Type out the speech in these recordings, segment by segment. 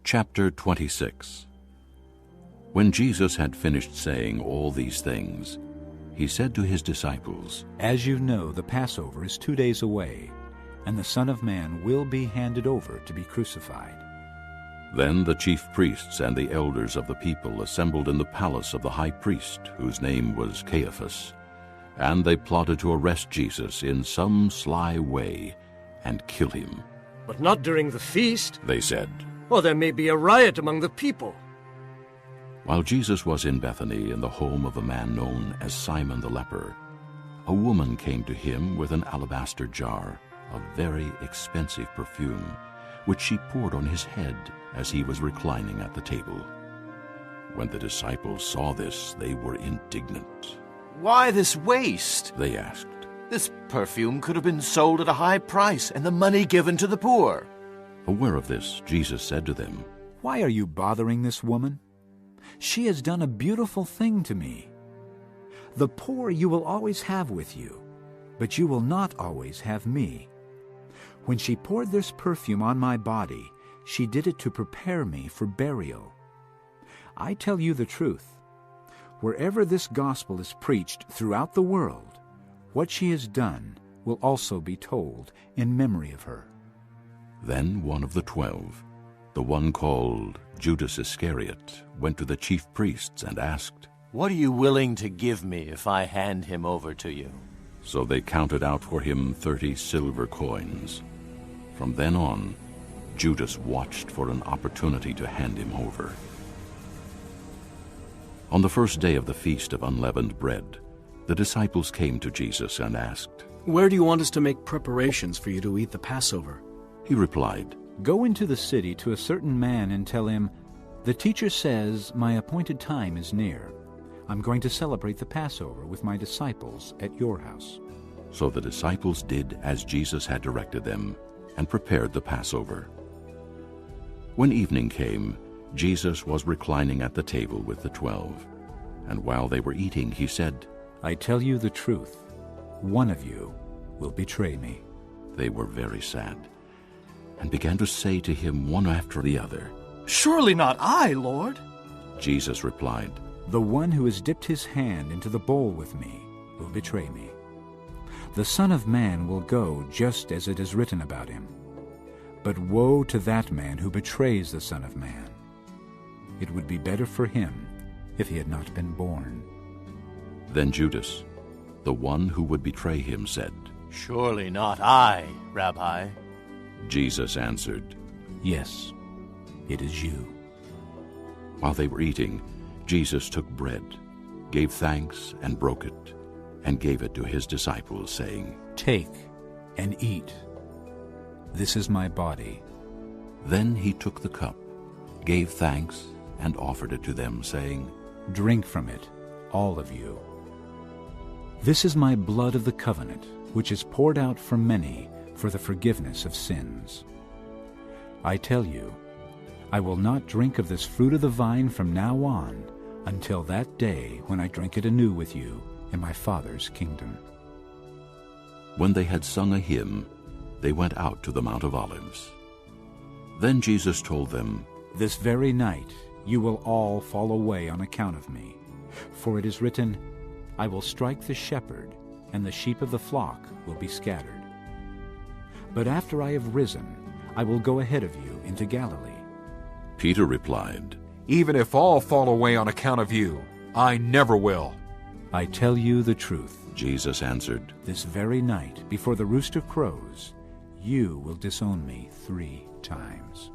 Chapter 26. When Jesus had finished saying all these things, he said to his disciples, As you know, the Passover is 2 days away, and the Son of Man will be handed over to be crucified. Then the chief priests and the elders of the people assembled in the palace of the high priest, whose name was Caiaphas, and they plotted to arrest Jesus in some sly way and kill him. But not during the feast, they said, or there may be a riot among the people. While Jesus was in Bethany in the home of a man known as Simon the leper, a woman came to him with an alabaster jar of very expensive perfume, which she poured on his head as he was reclining at the table. When the disciples saw this, they were indignant. "Why this waste?" they asked. "This perfume could have been sold at a high price and the money given to the poor." Aware of this, Jesus said to them, Why are you bothering this woman? She has done a beautiful thing to me. The poor you will always have with you, but you will not always have me. When she poured this perfume on my body, she did it to prepare me for burial. I tell you the truth. Wherever this gospel is preached throughout the world, what she has done will also be told in memory of her. Then one of the 12, the one called Judas Iscariot, went to the chief priests and asked, "What are you willing to give me if I hand him over to you?" So they counted out for him 30 silver coins. From then on, Judas watched for an opportunity to hand him over. On the first day of the Feast of Unleavened Bread, the disciples came to Jesus and asked, "Where do you want us to make preparations for you to eat the Passover?" He replied, Go into the city to a certain man and tell him, The teacher says, my appointed time is near. I'm going to celebrate the Passover with my disciples at your house. So the disciples did as Jesus had directed them and prepared the Passover. When evening came, Jesus was reclining at the table with the 12. And while they were eating, he said, I tell you the truth, one of you will betray me. They were very sad, and began to say to him one after the other, "Surely not I, Lord." Jesus replied, The one who has dipped his hand into the bowl with me will betray me. The Son of Man will go just as it is written about him. But woe to that man who betrays the Son of Man. It would be better for him if he had not been born. Then Judas, the one who would betray him, said, "Surely not I, Rabbi." Jesus answered, Yes, it is you. While they were eating, Jesus took bread, gave thanks, and broke it, and gave it to his disciples, saying, Take and eat. This is my body. Then he took the cup, gave thanks, and offered it to them, saying, Drink from it, all of you. This is my blood of the covenant, which is poured out for many for the forgiveness of sins. I tell you, I will not drink of this fruit of the vine from now on until that day when I drink it anew with you in my Father's kingdom. When they had sung a hymn, they went out to the Mount of Olives. Then Jesus told them, This very night you will all fall away on account of me. For it is written, I will strike the shepherd, and the sheep of the flock will be scattered. But after I have risen, I will go ahead of you into Galilee. Peter replied, Even if all fall away on account of you, I never will. I tell you the truth. Jesus answered, This very night, before the rooster crows, you will disown me 3 times.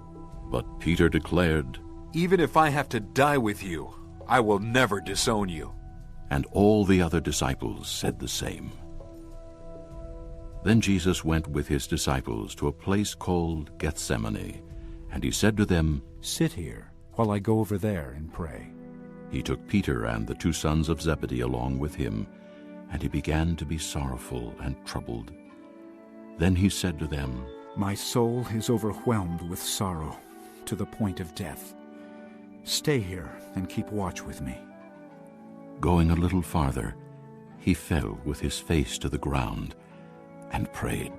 But Peter declared, Even if I have to die with you, I will never disown you. And all the other disciples said the same. Then Jesus went with his disciples to a place called Gethsemane, and he said to them, Sit here while I go over there and pray. He took Peter and the 2 sons of Zebedee along with him, and he began to be sorrowful and troubled. Then he said to them, My soul is overwhelmed with sorrow to the point of death. Stay here and keep watch with me. Going a little farther, he fell with his face to the ground and prayed,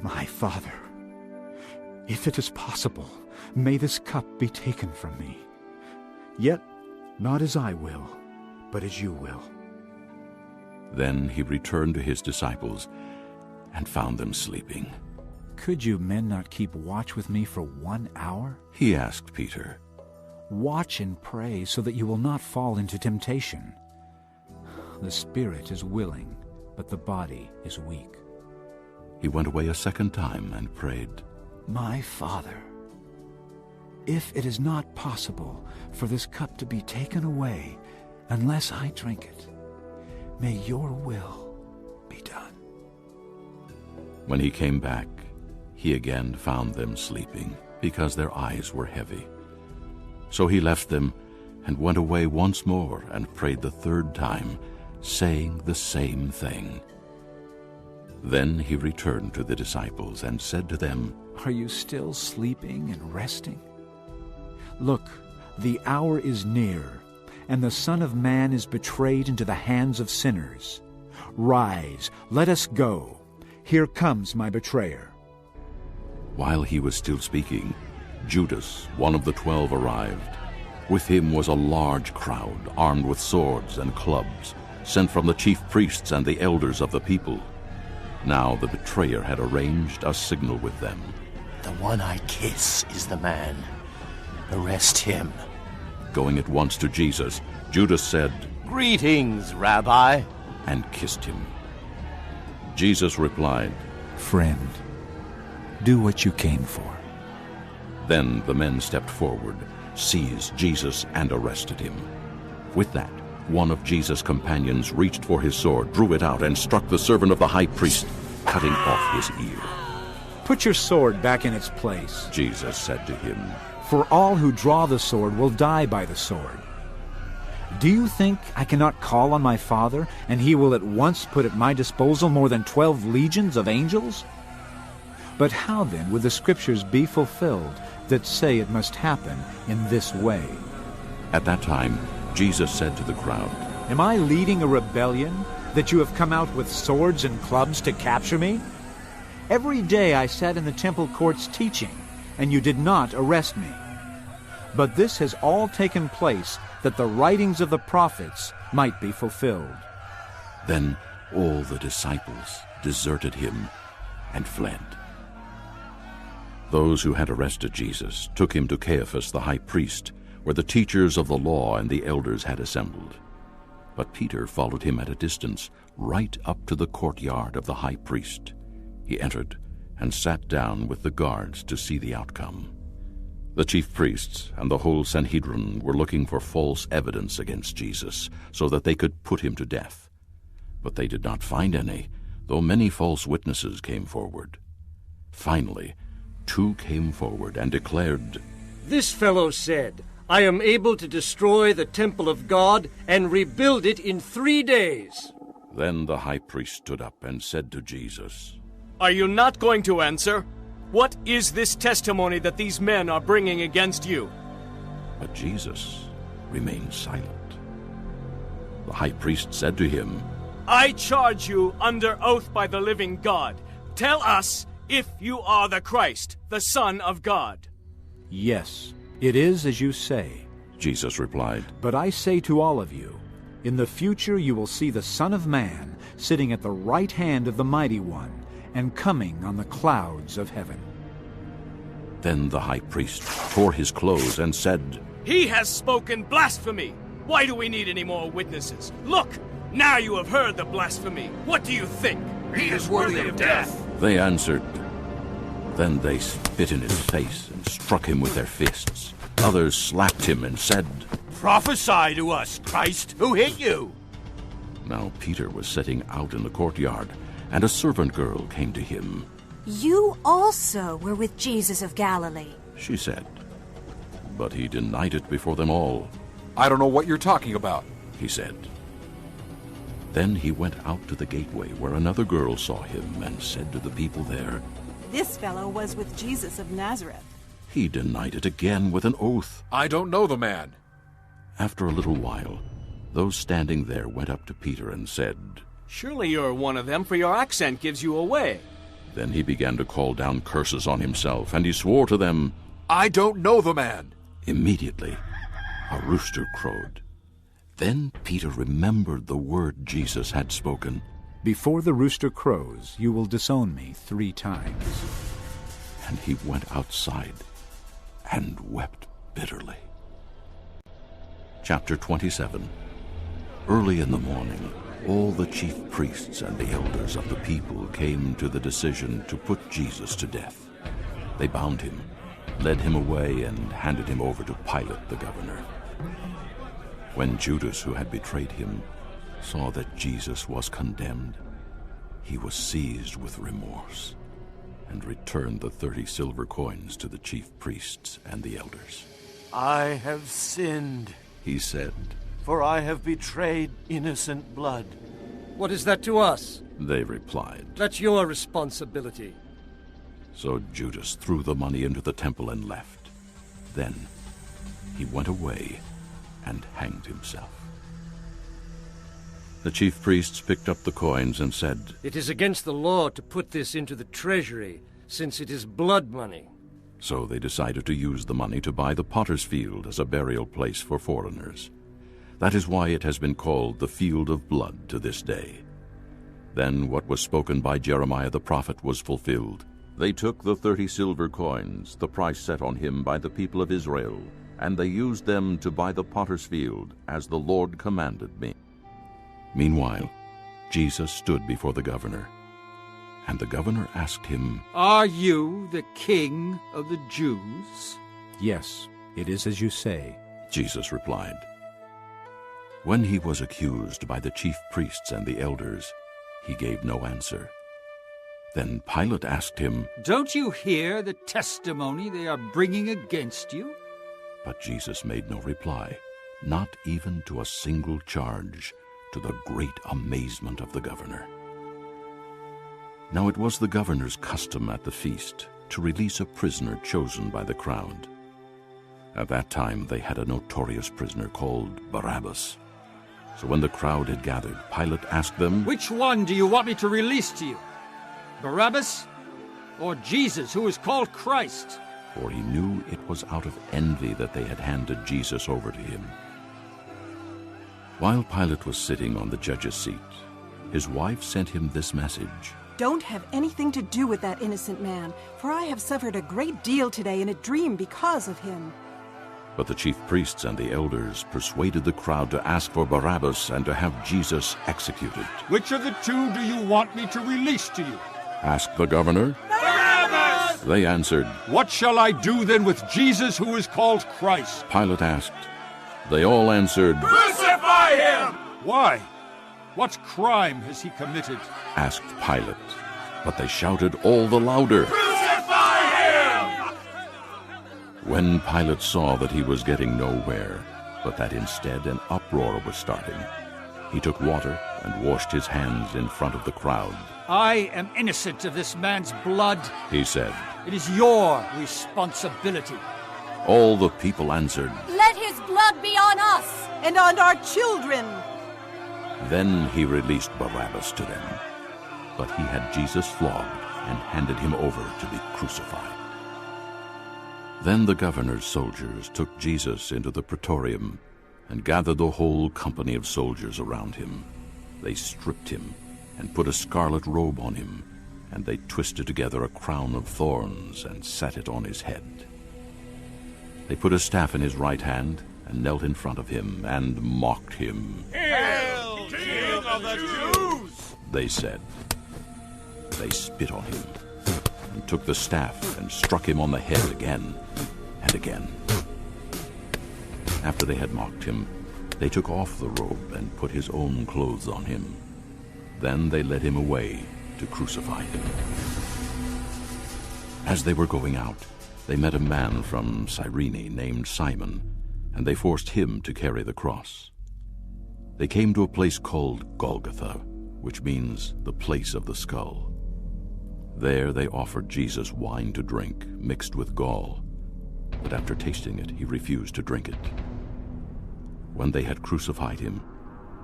My Father, if it is possible, May this cup be taken from me. Yet not as I will, but as you will." Then he returned to his disciples and found them sleeping. "Could you men not keep watch with me for 1 hour? He asked Peter. Watch and pray so that you will not fall into temptation. The spirit is willing, but the body is weak." He went away a second time and prayed, "My Father, if it is not possible for this cup to be taken away unless I drink it, may your will be done." When he came back, he again found them sleeping, because their eyes were heavy. So he left them and went away once more and prayed the third time, saying the same thing. Then he returned to the disciples and said to them, "Are you still sleeping and resting? Look, the hour is near, and the Son of Man is betrayed into the hands of sinners. Rise, let us go. Here comes my betrayer." While he was still speaking, Judas, one of the 12, arrived. With him was a large crowd, armed with swords and clubs, sent from the chief priests and the elders of the people. Now the betrayer had arranged a signal with them. "The one I kiss is the man. Arrest him." Going at once to Jesus, Judas said, "Greetings, Rabbi," and kissed him. Jesus replied, "Friend, do what you came for." Then the men stepped forward, seized Jesus, and arrested him. With that, one of Jesus' companions reached for his sword, drew it out, and struck the servant of the high priest, cutting off his ear. "Put your sword back in its place. Jesus said to him, For all who draw the sword will die by the sword. Do you think I cannot call on my Father, and he will at once put at my disposal more than 12 legions of angels? But how then would the Scriptures be fulfilled that say it must happen in this way?" At that time, Jesus said to the crowd, "Am I leading a rebellion that you have come out with swords and clubs to capture me? Every day I sat in the temple courts teaching, and you did not arrest me. But this has all taken place that the writings of the prophets might be fulfilled." Then all the disciples deserted him and fled. Those who had arrested Jesus took him to Caiaphas the high priest, where the teachers of the law and the elders had assembled. But Peter followed him at a distance, right up to the courtyard of the high priest. He entered and sat down with the guards to see the outcome. The chief priests and the whole Sanhedrin were looking for false evidence against Jesus, so that they could put him to death. But they did not find any, though many false witnesses came forward. Finally, 2 came forward and declared, "This fellow said, 'I am able to destroy the temple of God and rebuild it in 3 days.'" Then the high priest stood up and said to Jesus, Are you not going to answer? What is this testimony that these men are bringing against you? But Jesus remained silent. The high priest said to him, I charge you under oath by the living God. Tell us if you are the Christ, the Son of God. "Yes, it is as you say. Jesus replied, But I say to all of you, in the future you will see the Son of Man sitting at the right hand of the Mighty One, and coming on the clouds of heaven." Then the high priest tore his clothes and said, He has spoken blasphemy. Why do we need any more witnesses? Look, now you have heard the blasphemy. What do you think? He is worthy of death. They answered. Then they spit in his face and struck him with their fists. Others slapped him and said, "Prophesy to us, Christ. Who hit you?" Now Peter was sitting out in the courtyard, and a servant girl came to him. "You also were with Jesus of Galilee." She said. But he denied it before them all. I don't know what you're talking about. He said. Then he went out to the gateway, where another girl saw him and said to the people there, "This fellow was with Jesus of Nazareth." He denied it again with an oath. I don't know the man. After a little while, those standing there went up to Peter and said, Surely you're one of them, for your accent gives you away. Then he began to call down curses on himself, and he swore to them, I don't know the man. Immediately, a rooster crowed. Then Peter remembered the word Jesus had spoken. Before the rooster crows, you will disown me 3 times. And he went outside and wept bitterly. Chapter 27. Early in the morning, all the chief priests and the elders of the people came to the decision to put Jesus to death. They bound him, led him away, and handed him over to Pilate the governor. When Judas, who had betrayed him, saw that Jesus was condemned, he was seized with remorse and returned the 30 silver coins to the chief priests and the elders. I have sinned, He said. for I have betrayed innocent blood. What is that to us? They replied. That's your responsibility. So Judas threw the money into the temple and left. Then he went away and hanged himself. The chief priests picked up the coins and said, It is against the law to put this into the treasury, since it is blood money. So they decided to use the money to buy the potter's field as a burial place for foreigners. That is why it has been called the Field of Blood to this day. Then what was spoken by Jeremiah the prophet was fulfilled. They took the 30 silver coins, the price set on him by the people of Israel, and they used them to buy the potter's field, as the Lord commanded me. Meanwhile, Jesus stood before the governor, and the governor asked him, Are you the king of the Jews? Yes, it is as you say. Jesus replied. When he was accused by the chief priests and the elders, he gave no answer. Then Pilate asked him, Don't you hear the testimony they are bringing against you? But Jesus made no reply, not even to a single charge, to the great amazement of the governor. Now it was the governor's custom at the feast to release a prisoner chosen by the crowd. At that time they had a notorious prisoner called Barabbas. So when the crowd had gathered, Pilate asked them, Which one do you want me to release to you? Barabbas or Jesus, who is called Christ? For he knew it was out of envy that they had handed Jesus over to him. While Pilate was sitting on the judge's seat, his wife sent him this message. Don't have anything to do with that innocent man, for I have suffered a great deal today in a dream because of him. But the chief priests and the elders persuaded the crowd to ask for Barabbas and to have Jesus executed. Which of the two do you want me to release to you? Asked the governor. Barabbas! They answered. What shall I do then with Jesus, who is called Christ? Pilate asked. They all answered. Crucify him! Why? What crime has he committed? Asked Pilate. But they shouted all the louder. Crucify him! When Pilate saw that he was getting nowhere, but that instead an uproar was starting, he took water and washed his hands in front of the crowd. I am innocent of this man's blood, He said. It is your responsibility. All the people answered. Let his blood be on us! And on our children! Then he released Barabbas to them. But he had Jesus flogged and handed him over to be crucified. Then the governor's soldiers took Jesus into the praetorium and gathered the whole company of soldiers around him. They stripped him and put a scarlet robe on him, and they twisted together a crown of thorns and set it on his head. They put a staff in his right hand and knelt in front of him and mocked him. Hail, King of the Jews! They said. They spit on him and took the staff and struck him on the head again and again. After they had mocked him, they took off the robe and put his own clothes on him. Then they led him away to crucify him. As they were going out, they met a man from Cyrene named Simon, and they forced him to carry the cross. They came to a place called Golgotha, which means the place of the skull. There they offered Jesus wine to drink, mixed with gall, but after tasting it, he refused to drink it. When they had crucified him,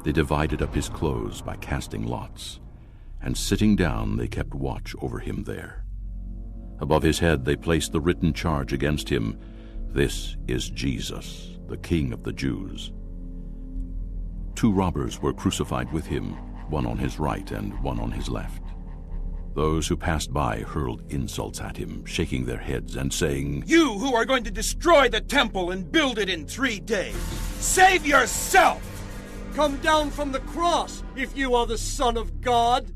they divided up his clothes by casting lots, and sitting down they kept watch over him there. Above his head they placed the written charge against him, "This is Jesus, the King of the Jews." 2 robbers were crucified with him, one on his right and one on his left. Those who passed by hurled insults at him, shaking their heads and saying, "You who are going to destroy the temple and build it in 3 days, save yourself! Come down from the cross if you are the Son of God."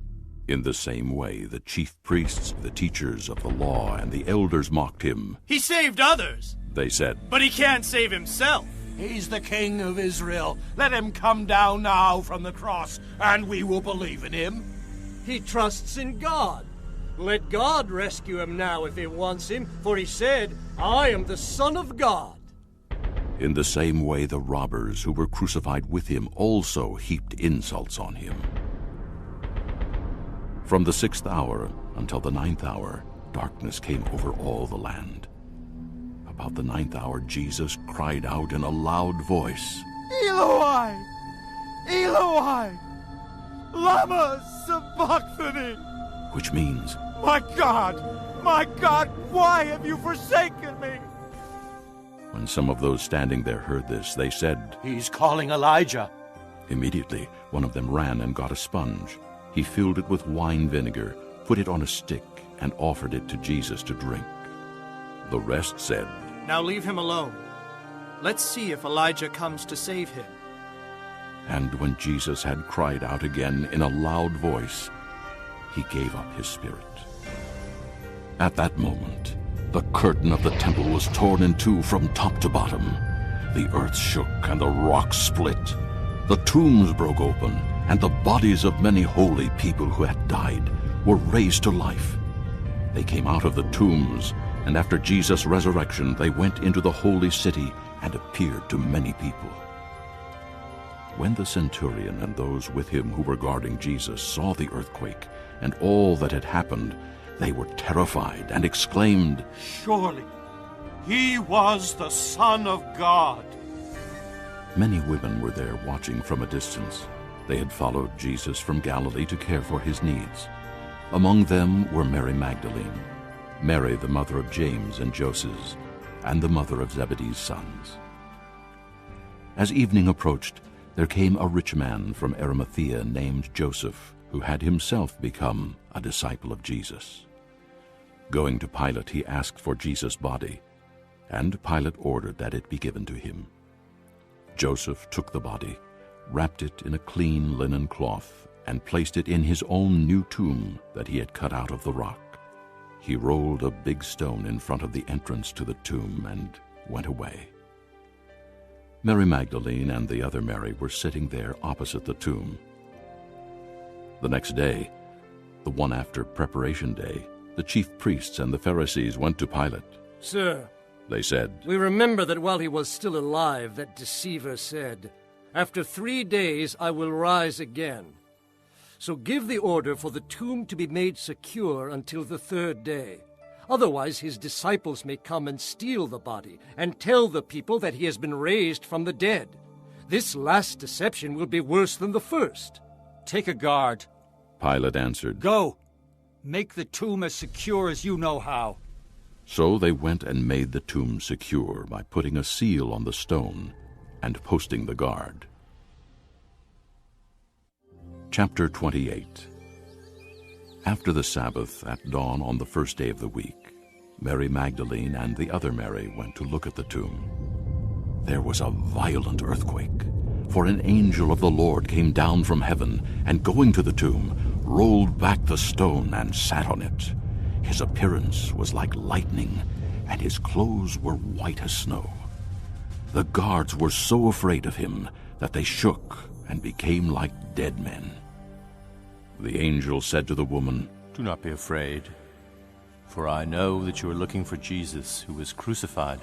In the same way, the chief priests, the teachers of the law, and the elders mocked him. He saved others, They said, but he can't save himself. He's the King of Israel. Let him come down now from the cross, and we will believe in him. He trusts in God. Let God rescue him now if he wants him, for he said, "I am the Son of God." In the same way, the robbers who were crucified with him also heaped insults on him. From the 6th hour until the 9th hour, darkness came over all the land. About the 9th hour, Jesus cried out in a loud voice, Eloi! Eloi! Lama sabachthani! which means, My God, why have you forsaken me?" when some of those standing there heard this, they said, He's calling Elijah. Immediately one of them ran and got a sponge. He filled it with wine vinegar, put it on a stick, and offered it to Jesus to drink. The rest said, Now leave him alone. Let's see if Elijah comes to save him. And when Jesus had cried out again in a loud voice, he gave up his spirit. At that moment, the curtain of the temple was torn in two from top to bottom. The earth shook and the rocks split. The tombs broke open, and the bodies of many holy people who had died were raised to life. They came out of the tombs, and after Jesus' resurrection, they went into the holy city and appeared to many people. When the centurion and those with him who were guarding Jesus saw the earthquake and all that had happened, they were terrified and exclaimed, Surely he was the Son of God. Many women were there watching from a distance. They had followed Jesus from Galilee to care for his needs. Among them were Mary Magdalene, Mary the mother of James and Joses, and the mother of Zebedee's sons. As evening approached, there came a rich man from Arimathea named Joseph, who had himself become a disciple of Jesus. Going to Pilate, he asked for Jesus' body, and Pilate ordered that it be given to him. Joseph took the body, wrapped it in a clean linen cloth, and placed it in his own new tomb that he had cut out of the rock. He rolled a big stone in front of the entrance to the tomb and went away. Mary Magdalene and the other Mary were sitting there opposite the tomb. The next day, the one after Preparation Day, the chief priests and the Pharisees went to Pilate. "Sir," they said, "we remember that while he was still alive, that deceiver said, 'After 3 days I will rise again.' So give the order for the tomb to be made secure until the 3rd day. Otherwise his disciples may come and steal the body and tell the people that he has been raised from the dead. This last deception will be worse than the first." Take a guard. Pilate answered. Go. Make the tomb as secure as you know how. So they went and made the tomb secure by putting a seal on the stone and posting the guard. Chapter 28. After the Sabbath, at dawn on the 1st day of the week, Mary Magdalene and the other Mary went to look at the tomb. There was a violent earthquake, for an angel of the Lord came down from heaven, and going to the tomb, rolled back the stone and sat on it. His appearance was like lightning, and his clothes were white as snow. The guards were so afraid of him that they shook and became like dead men. The angel said to the woman, Do not be afraid, for I know that you are looking for Jesus who was crucified.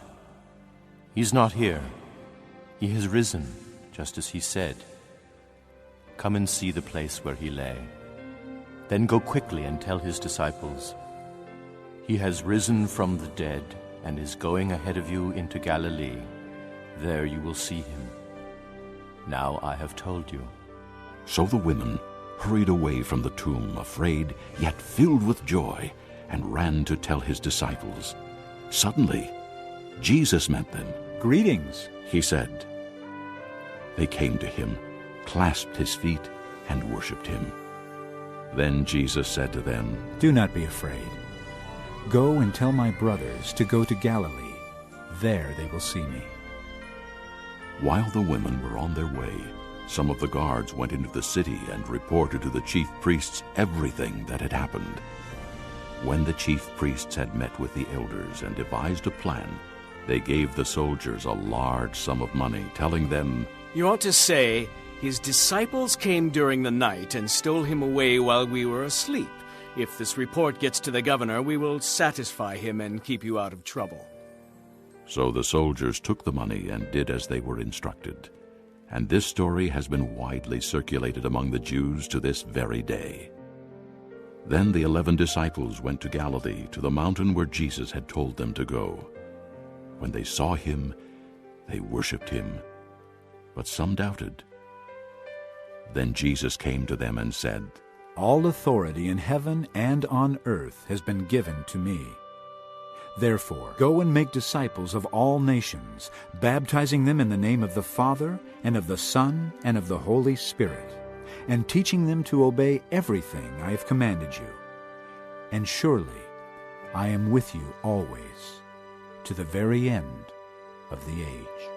He is not here. He has risen, just as he said. Come and see the place where he lay. Then go quickly and tell his disciples, He has risen from the dead and is going ahead of you into Galilee. There you will see him. Now I have told you. So the women hurried away from the tomb, afraid yet filled with joy, and ran to tell his disciples. Suddenly, Jesus met them. "Greetings," he said. They came to him, clasped his feet, and worshipped him. Then Jesus said to them, "Do not be afraid. Go and tell my brothers to go to Galilee. There they will see me." While the women were on their way, some of the guards went into the city and reported to the chief priests everything that had happened. When the chief priests had met with the elders and devised a plan, they gave the soldiers a large sum of money, telling them, "You ought to say, 'His disciples came during the night and stole him away while we were asleep.' If this report gets to the governor, we will satisfy him and keep you out of trouble." So the soldiers took the money and did as they were instructed. And this story has been widely circulated among the Jews to this very day. Then the 11 disciples went to Galilee, to the mountain where Jesus had told them to go. When they saw him, they worshipped him, but some doubted. Then Jesus came to them and said, "All authority in heaven and on earth has been given to me. Therefore, go and make disciples of all nations, baptizing them in the name of the Father, and of the Son, and of the Holy Spirit, and teaching them to obey everything I have commanded you. And surely I am with you always, to the very end of the age."